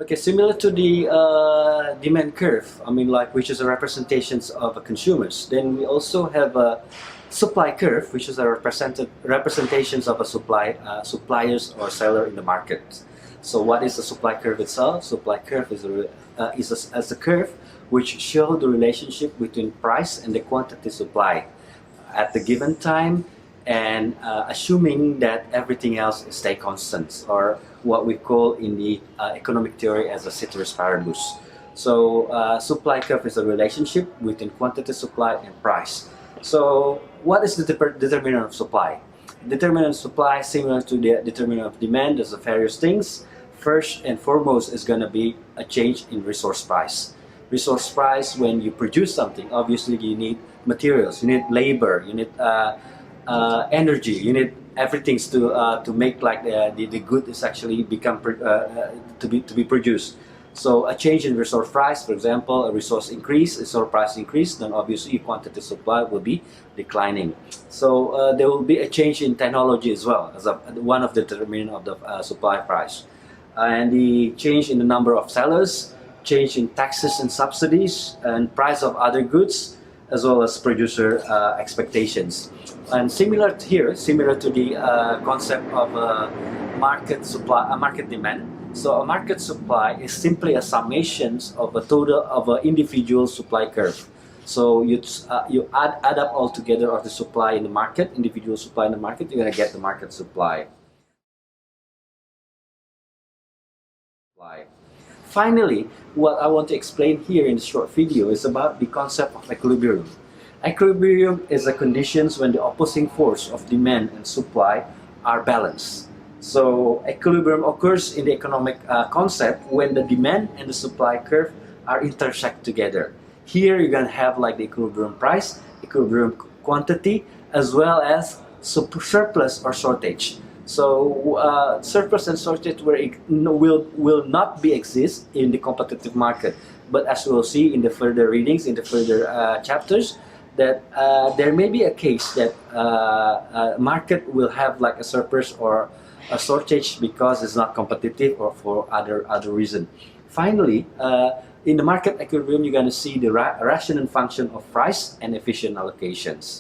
Okay, similar to the demand curve, I mean, like, which is a representations of consumers. Then we also have a supply curve, which is a representations of a suppliers or seller in the market. So, what is the supply curve itself? Supply curve is a curve which show the relationship between price and the quantity supply at the given time, and assuming that everything else stay constant, or what we call in the economic theory as a ceteris paribus. So supply curve is a relationship between quantity supply and price. So what is the determinant of supply? Determinant of supply, similar to the determinant of demand, there's various things. First and foremost is going to be a change in resource price. Resource price, when you produce something, obviously you need materials, you need labor, you need energy, you need everything to make like the good is actually become to be produced. So a change in resource price, for example, a resource price increase, then obviously quantity supply will be declining. So there will be a change in technology as well as one of the determinant of the supply price, and the change in the number of sellers, change in taxes and subsidies, and price of other goods, as well as producer expectations. And similar to the concept of market supply, market demand. So a market supply is simply a summation of a total of an individual supply curve. So you add up all together of the supply in the market, individual supply in the market, you're gonna get the market supply. Finally, what I want to explain here in this short video is about the concept of equilibrium. Equilibrium is the conditions when the opposing force of demand and supply are balanced. So equilibrium occurs in the economic concept when the demand and the supply curve are intersect together. Here you're going to have like the equilibrium price, equilibrium quantity, as well as surplus or shortage. So surplus and shortage will not exist in the competitive market. But as we'll see in the further readings, in the further chapters, that there may be a case that market will have like a surplus or a shortage because it's not competitive or for other reason. Finally, in the market equilibrium, you're going to see the rational function of price and efficient allocations.